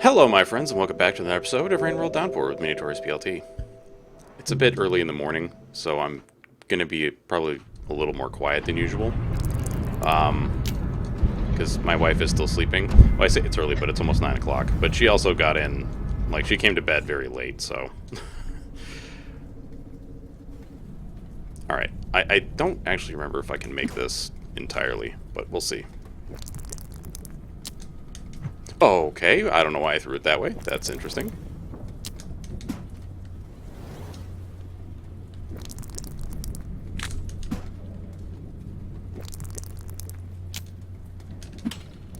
Hello, my friends, and welcome back to another episode of Rain World Downpour with Miniatures PLT. It's a bit early in the morning, so I'm going to be probably a little more quiet than usual. Because my wife is still sleeping. Well, I say it's early, but it's almost 9 o'clock. But she also got in, like, she came to bed very late, so... Alright, I don't actually remember if I can make this entirely, but we'll see. Okay, I don't know why I threw it that way. That's interesting.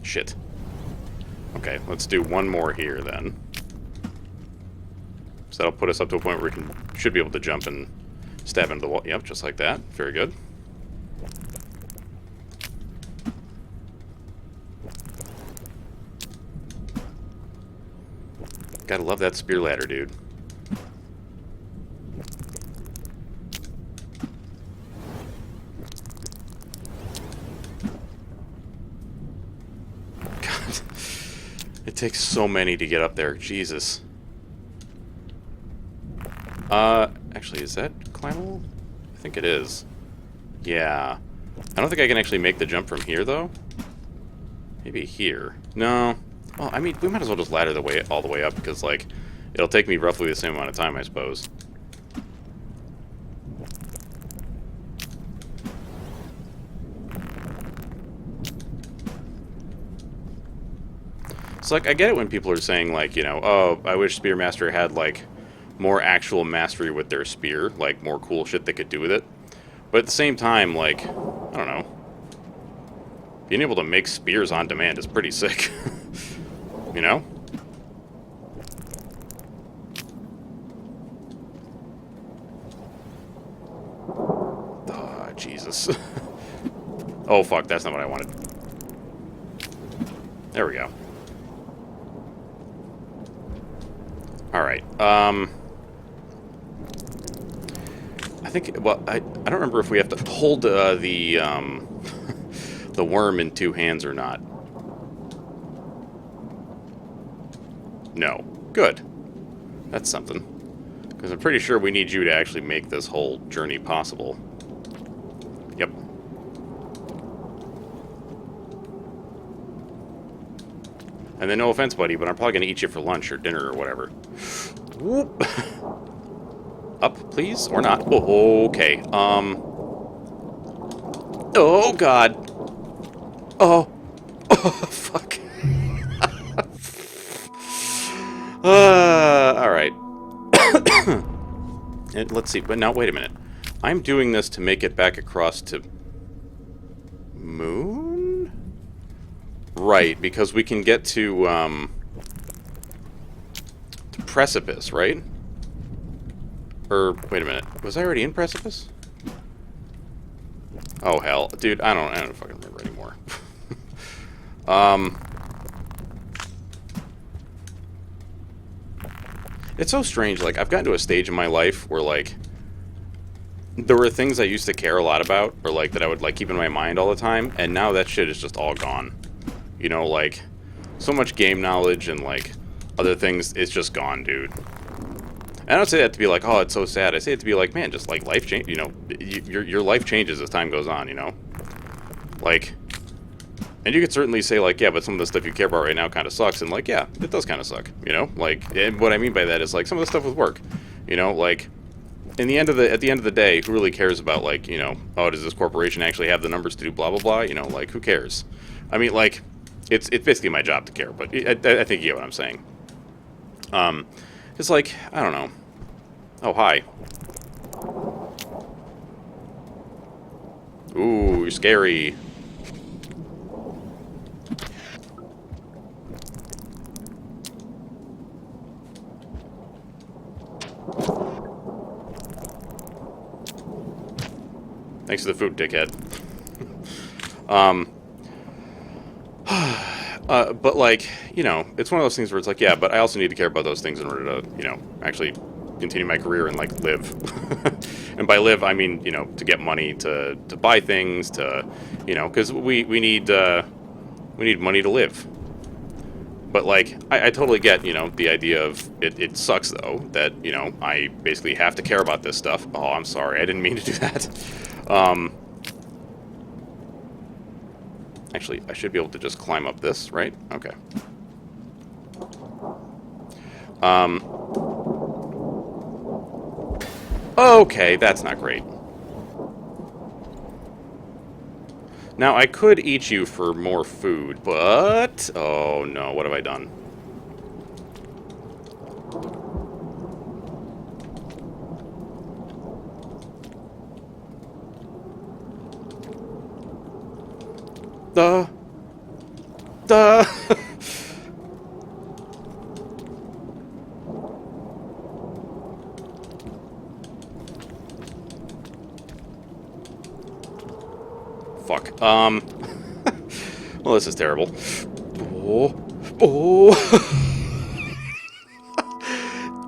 Shit. Okay, let's do one more here then. So that'll put us up to a point where we should be able to jump and stab into the wall. Yep, just like that. Very good. Gotta love that spear ladder, dude. God. It takes so many to get up there. Jesus. Actually, is that climbable? I think it is. Yeah. I don't think I can actually make the jump from here, though. Maybe here. No. Well, I mean, we might as well just ladder the way all the way up, because, like, it'll take me roughly the same amount of time, I suppose. So, like, I get it when people are saying, like, you know, oh, I wish Spearmaster had, like, more actual mastery with their spear, like, more cool shit they could do with it. But at the same time, like, I don't know. Being able to make spears on demand is pretty sick. You know? Oh, Jesus. Oh, fuck, that's not what I wanted. There we go. Alright, I think, well, I don't remember if we have to hold the worm in two hands or not. No. Good. That's something. Because I'm pretty sure we need you to actually make this whole journey possible. Yep. And then, no offense, buddy, but I'm probably going to eat you for lunch or dinner or whatever. Whoop. Up, please? Or not? Oh, okay. Oh, God. Oh. Oh, fuck. Alright. And let's see, but now, wait a minute. I'm doing this to make it back across to... Moon? Right, because we can get to Precipice, right? Or, wait a minute. Was I already in Precipice? Oh, hell. Dude, I don't fucking remember anymore. It's so strange, like, I've gotten to a stage in my life where, like, there were things I used to care a lot about, or, like, that I would, like, keep in my mind all the time, and now that shit is just all gone. You know, like, so much game knowledge and, like, other things, it's just gone, dude. And I don't say that to be like, oh, it's so sad. I say it to be like, man, just, like, life change, you know, your life changes as time goes on, you know? Like, and you could certainly say, like, yeah, but some of the stuff you care about right now kind of sucks, and, like, yeah, it does kind of suck, you know? Like, and what I mean by that is, like, some of the stuff with work, you know? Like, at the end of the day, who really cares about, like, you know, oh, does this corporation actually have the numbers to do blah, blah, blah? You know, like, who cares? I mean, like, it's basically my job to care, but I think you get what I'm saying. It's like, I don't know. Oh, hi. Ooh, you're scary. Thanks for the food, dickhead. But, like, you know, it's one of those things where it's like, yeah, but I also need to care about those things in order to, you know, actually continue my career and, like, live. And by live, I mean, you know, to get money, to buy things, to, you know, because we need money to live. But, like, I totally get, you know, the idea of it sucks, though, that, you know, I basically have to care about this stuff. Oh, I'm sorry. I didn't mean to do that. Actually, I should be able to just climb up this, right? Okay. Okay, that's not great. Now, I could eat you for more food, but... Oh, no. What have I done? The... Fuck. Well, this is terrible. Oh. Oh.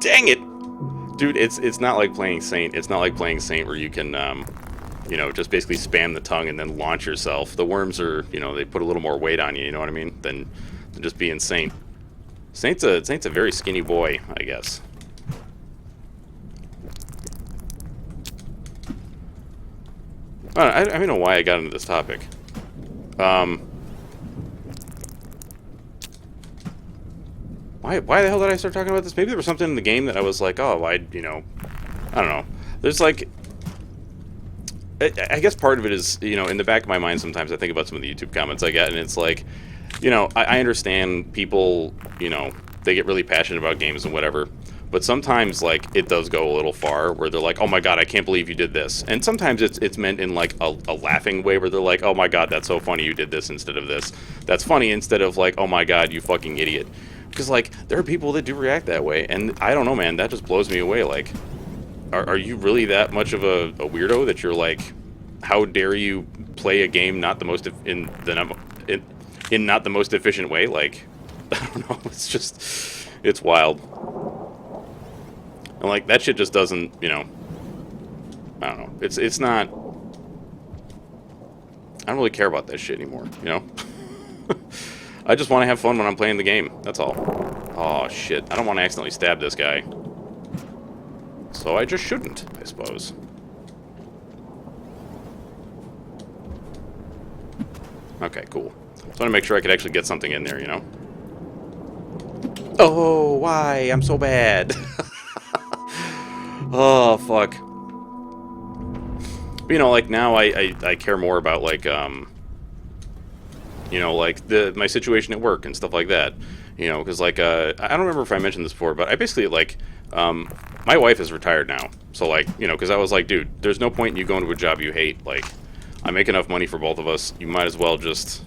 Dang it! Dude, it's not like playing Saint. It's not like playing Saint where you can, you know, just basically spam the tongue and then launch yourself. The worms are, you know, they put a little more weight on you, you know what I mean? Than just being Saint. Saint's a very skinny boy, I guess. I don't know why I got into this topic. Why the hell did I start talking about this? Maybe there was something in the game that I was like, oh, you know, I don't know. There's like, I guess part of it is, you know, in the back of my mind sometimes I think about some of the YouTube comments I get, and it's like, you know, I understand people, you know, they get really passionate about games and whatever, but sometimes, like, it does go a little far where they're like, oh my god, I can't believe you did this. And sometimes it's meant in, like, a laughing way where they're like, oh my god, that's so funny you did this instead of this. That's funny instead of, like, oh my god, you fucking idiot. Because, like, there are people that do react that way, and I don't know, man, that just blows me away. Like, are you really that much of a weirdo that you're like, how dare you play a game not the most in not the most efficient way? Like, I don't know, it's just, it's wild. And, like, that shit just doesn't, you know, I don't know. It's not, I don't really care about that shit anymore, you know? I just want to have fun when I'm playing the game, that's all. Oh, shit. I don't want to accidentally stab this guy. So I just shouldn't, I suppose. Okay, cool. So I want to make sure I could actually get something in there, you know? Oh, why? I'm so bad. Oh, fuck. But, you know, like, now I care more about, like, you know, like, my situation at work and stuff like that. You know, because, like, I don't remember if I mentioned this before, but I basically, like, my wife is retired now. So, like, you know, because I was like, dude, there's no point in you going to a job you hate. Like, I make enough money for both of us. You might as well just,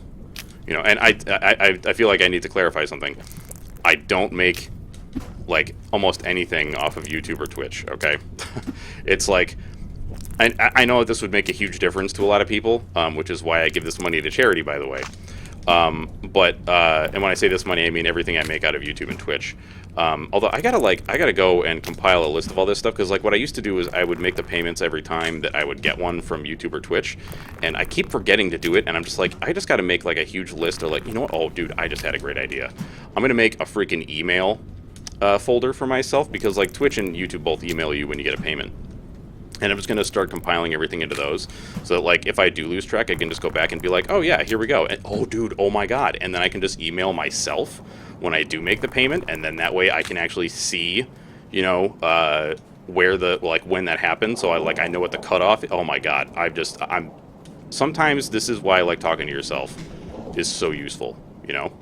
you know, and I feel like I need to clarify something. I don't make, like, almost anything off of YouTube or Twitch, okay? It's like, I know this would make a huge difference to a lot of people, which is why I give this money to charity, by the way. And when I say this money, I mean everything I make out of YouTube and Twitch. Although I gotta go and compile a list of all this stuff, because, like, what I used to do is I would make the payments every time that I would get one from YouTube or Twitch, and I keep forgetting to do it, and I'm just like, I just gotta make, like, a huge list, or, like, you know what, oh, dude, I just had a great idea. I'm gonna make a freaking email folder for myself, because, like, Twitch and YouTube both email you when you get a payment. And I'm just going to start compiling everything into those, so that, like, if I do lose track, I can just go back and be like, oh yeah, here we go, and, oh dude, oh my god, and then I can just email myself when I do make the payment, and then that way I can actually see, you know, where the, like, when that happened, so I know what the cutoff, oh my god, sometimes this is why I like talking to yourself, is so useful, you know?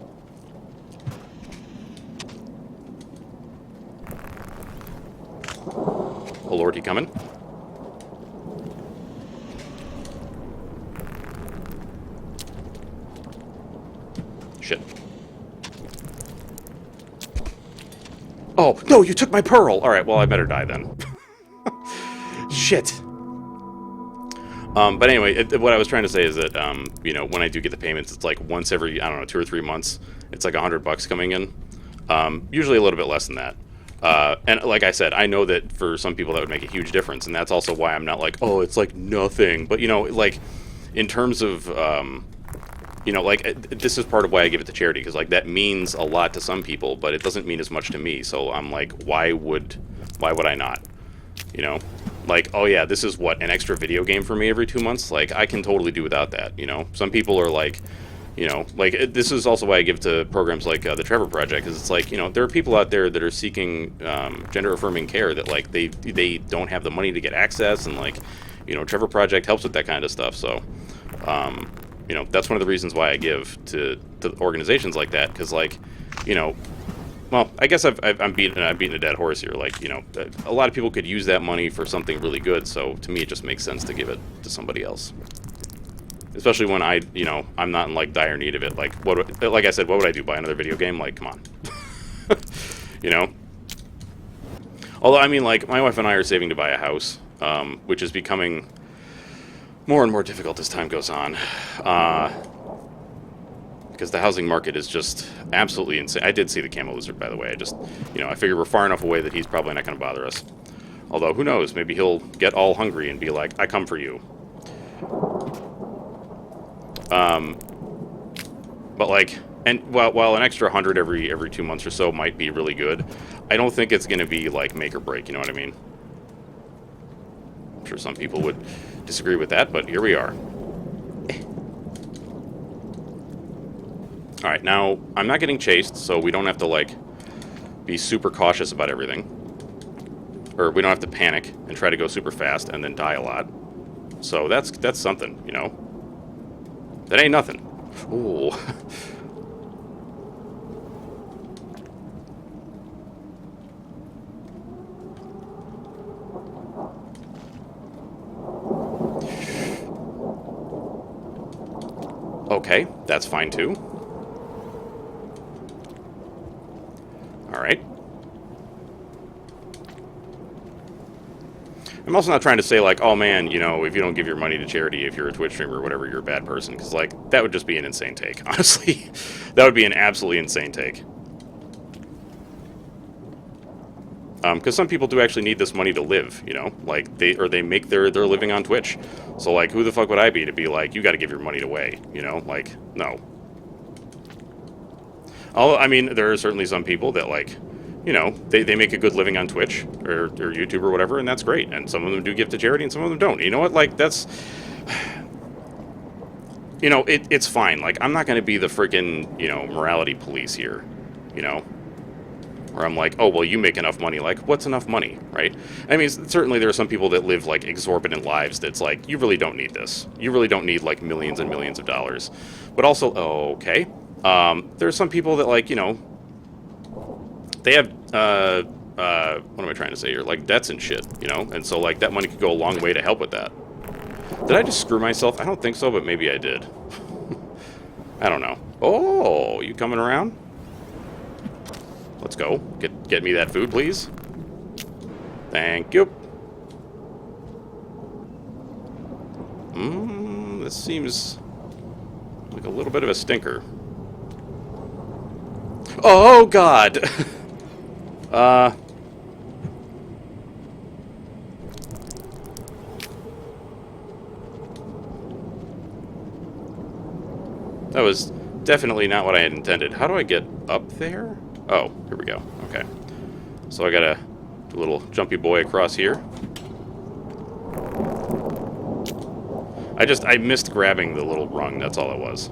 Oh lord, he coming? Shit. Oh, no, you took my pearl! Alright, well, I better die then. Shit. But anyway, what I was trying to say is that, you know, when I do get the payments, it's like once every, I don't know, 2 or 3 months. It's like $100 coming in. Usually a little bit less than that. And like I said, I know that for some people that would make a huge difference, and that's also why I'm not like, oh, it's like nothing. But, you know, like, in terms of, You know, like, this is part of why I give it to charity, because, like, that means a lot to some people, but it doesn't mean as much to me. So I'm like, why would I not? You know, like, oh yeah, this is what, an extra video game for me every 2 months. Like, I can totally do without that. You know, some people are like, you know, like, this is also why I give to programs like the Trevor Project, because it's like, you know, there are people out there that are seeking gender affirming care that, like, they don't have the money to get access, and, like, you know, Trevor Project helps with that kind of stuff. So, you know, that's one of the reasons why I give to organizations like that, because, like, you know, well, I guess I'm beating a dead horse here. Like, you know, a lot of people could use that money for something really good, so to me it just makes sense to give it to somebody else. Especially when you know, I'm not in, like, dire need of it. Like, like I said, what would I do? Buy another video game? Like, come on. You know? Although, I mean, like, my wife and I are saving to buy a house, which is becoming more and more difficult as time goes on. Because the housing market is just absolutely insane. I did see the camo lizard, by the way. I just, you know, I figure we're far enough away that he's probably not going to bother us. Although, who knows? Maybe he'll get all hungry and be like, I come for you. But, like, and while an extra 100 every 2 months or so might be really good, I don't think it's going to be, like, make or break, you know what I mean? I'm sure some people would disagree with that, but here we are. Alright, now, I'm not getting chased, so we don't have to, like, be super cautious about everything. Or we don't have to panic and try to go super fast and then die a lot. So that's something, you know? That ain't nothing. Ooh. Okay, that's fine too. Alright. I'm also not trying to say, like, oh man, you know, if you don't give your money to charity, if you're a Twitch streamer or whatever, you're a bad person. Because, like, that would just be an insane take, honestly. That would be an absolutely insane take. Because some people do actually need this money to live, you know? Like, they make their living on Twitch. So, like, who the fuck would I be to be like, you gotta give your money away, you know? Like, no. Although, I mean, there are certainly some people that, like, you know, they make a good living on Twitch or YouTube or whatever, and that's great. And some of them do give to charity, and some of them don't. You know what? Like, that's... You know, it's fine. Like, I'm not going to be the freaking, you know, morality police here, you know? Where I'm like, oh, well, you make enough money. Like, what's enough money, right? I mean, certainly there are some people that live, like, exorbitant lives that's like, you really don't need this. You really don't need, like, millions and millions of dollars. But also, okay, there are some people that, like, you know, they have, what am I trying to say here? Like, debts and shit, you know? And so, like, that money could go a long way to help with that. Did I just screw myself? I don't think so, but maybe I did. I don't know. Oh, you coming around? Let's go. Get me that food, please. Thank you. This seems like a little bit of a stinker. Oh, God! That was definitely not what I had intended. How do I get up there? Oh, here we go. Okay. So I gotta do a little jumpy boy across here. I missed grabbing the little rung, that's all it was.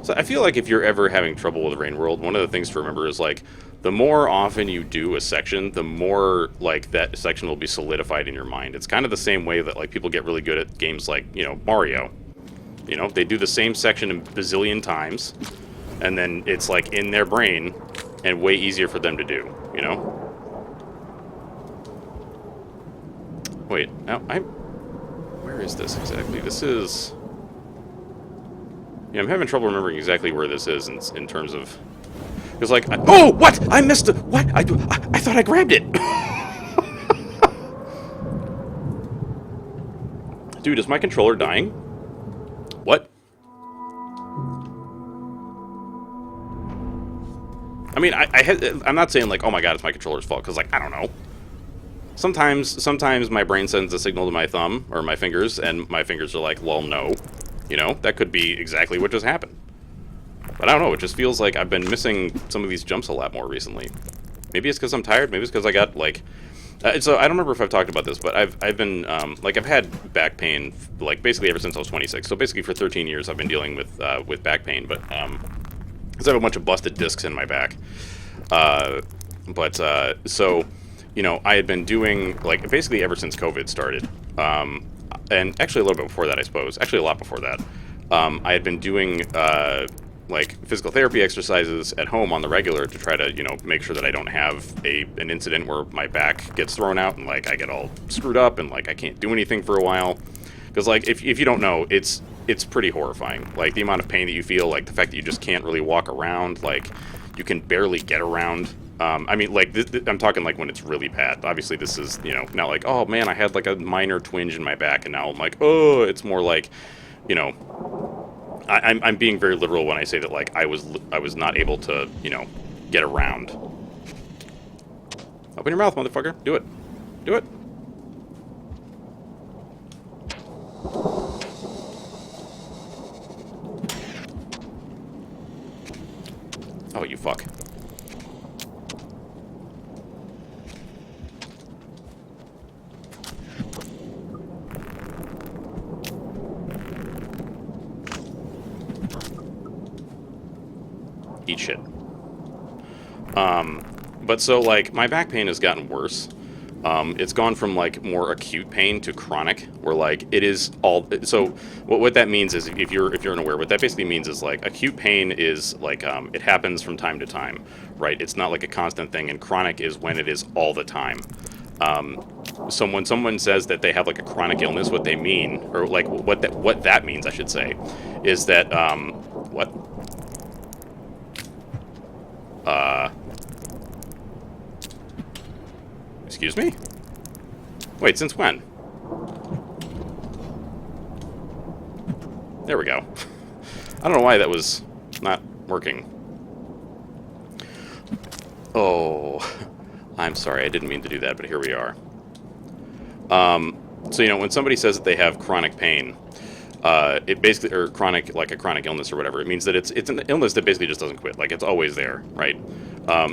So I feel like if you're ever having trouble with Rain World, one of the things to remember is, like, the more often you do a section, the more, like, that section will be solidified in your mind. It's kind of the same way that, like, people get really good at games like, you know, Mario. You know, they do the same section a bazillion times, and then it's, like, in their brain, and way easier for them to do, you know? Wait, now, where is this exactly? This is... Yeah, I'm having trouble remembering exactly where this is in terms of... Because, like, oh, what? I missed it! What? I thought I grabbed it! Dude, is my controller dying? What? I mean, I'm not saying, like, oh my god, it's my controller's fault, because, like, I don't know. sometimes my brain sends a signal to my thumb or my fingers, and my fingers are like, lol, no. You know, that could be exactly what just happened. But I don't know, it just feels like I've been missing some of these jumps a lot more recently. Maybe it's because I'm tired, maybe it's because I got, like... so I don't remember if I've talked about this, but I've been, like, I've had back pain, like, basically ever since I was 26. So basically for 13 years I've been dealing with back pain, but, because I have a bunch of busted discs in my back. So, you know, I had been doing, like, basically ever since COVID started, and actually a little bit before that, I suppose. Actually a lot before that. I had been doing, like, physical therapy exercises at home on the regular to try to, you know, make sure that I don't have an incident where my back gets thrown out and, like, I get all screwed up and, like, I can't do anything for a while. Because, like, if you don't know, it's pretty horrifying. Like, the amount of pain that you feel, like, the fact that you just can't really walk around, like, you can barely get around. I mean, like, I'm talking, like, when it's really bad. Obviously, this is, you know, not like, oh, man, I had, like, a minor twinge in my back, and now I'm like, oh, it's more like, you know... I'm being very literal when I say that, like, I was not able to, you know, get around. Open your mouth, motherfucker. Do it. Do it. Oh, you fuck. Eat shit. But so, like, my back pain has gotten worse. It's gone from, like, more acute pain to chronic, where, like, it is all... So, what that means is, if you're unaware, what that basically means is, like, acute pain is, like, it happens from time to time, right? It's not, like, a constant thing, and chronic is when it is all the time. So when someone says that they have, like, a chronic illness, what they mean, or, like, what that means, I should say, is that, what? Excuse me? Wait, since when? There we go. I don't know why that was not working. Oh, I'm sorry, I didn't mean to do that, but here we are. So, you know, when somebody says that they have chronic pain, it basically, or chronic, like a chronic illness or whatever, it means that it's an illness that basically just doesn't quit. Like, it's always there, right?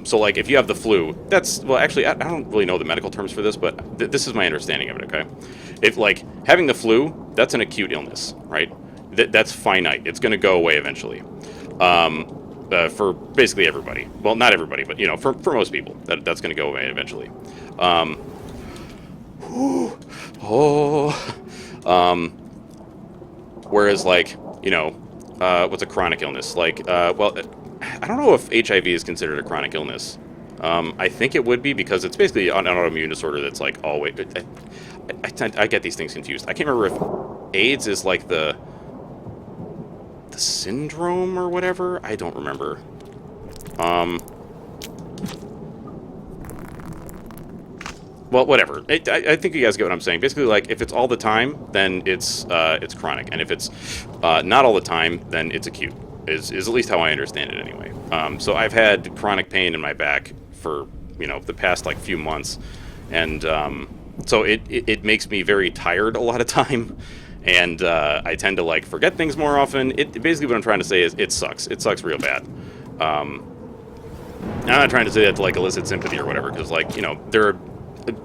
So, like, if you have the flu, that's, well, actually, I don't really know the medical terms for this, but this is my understanding of it, okay? If, like, having the flu, that's an acute illness, right? That's finite. It's going to go away eventually. For basically everybody. Well, not everybody, but, you know, for most people, that's going to go away eventually. Whereas, like, you know, what's a chronic illness? Like, well, I don't know if HIV is considered a chronic illness. I think it would be, because it's basically an autoimmune disorder that's, like, always... I get these things confused. I can't remember if AIDS is, like, the syndrome or whatever. I don't remember. Well, whatever. I think you guys get what I'm saying. Basically, like, if it's all the time, then it's chronic, and if it's not all the time, then it's acute. Is at least how I understand it anyway. So I've had chronic pain in my back for, you know, the past, like, few months, and so it makes me very tired a lot of time, and I tend to, like, forget things more often. Basically what I'm trying to say is it sucks. It sucks real bad. I'm not trying to say that to, like, elicit sympathy or whatever, because, like, you know, there are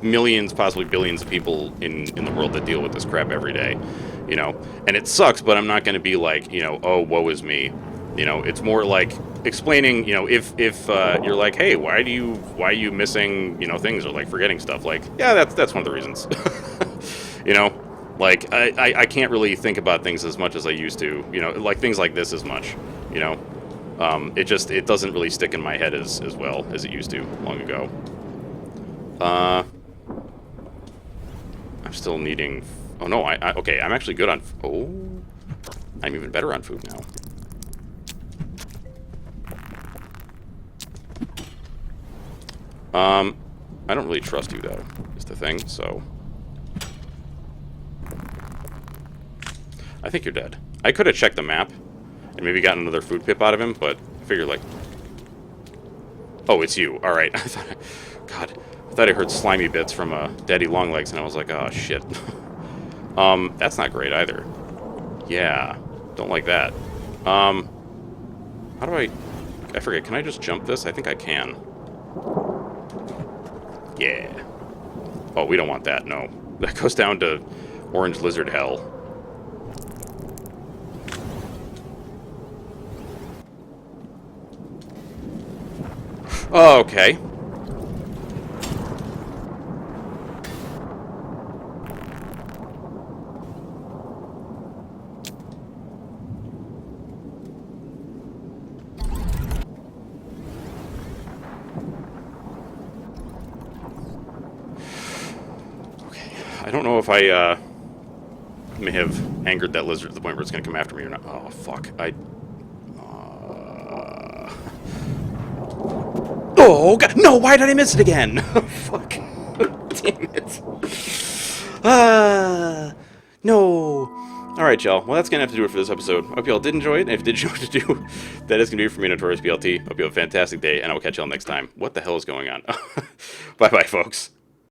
millions, possibly billions of people in the world that deal with this crap every day, you know, and it sucks, but I'm not going to be like, you know, oh, woe is me, you know. It's more like explaining, you know, if you're like, hey, why are you missing, you know, things, or, like, forgetting stuff, like, yeah, that's one of the reasons. You know, like, I can't really think about things as much as I used to, you know, like things like this as much, you know. It doesn't really stick in my head as well as it used to long ago. I'm still needing... Oh, no, okay, I'm actually good on... Oh, I'm even better on food now. I don't really trust you, though, is the thing, so... I think you're dead. I could have checked the map and maybe gotten another food pip out of him, but I figured, like... Oh, it's you. Alright. I thought... God. I thought I heard slimy bits from Daddy Longlegs, and I was like, oh, shit. That's not great either. Yeah, don't like that. How do I forget, can I just jump this? I think I can. Yeah. Oh, we don't want that, no. That goes down to orange lizard hell. Oh, okay. I don't know if I may have angered that lizard to the point where it's going to come after me or not. Oh, fuck. Oh, God. No, why did I miss it again? Fuck. Damn it. No. Alright, y'all. Well, that's going to have to do it for this episode. Hope y'all did enjoy it. And if you did, you know what to do. That is going to be it for me, Notorious BLT. Hope you have a fantastic day, and I will catch y'all next time. What the hell is going on? Bye-bye, folks.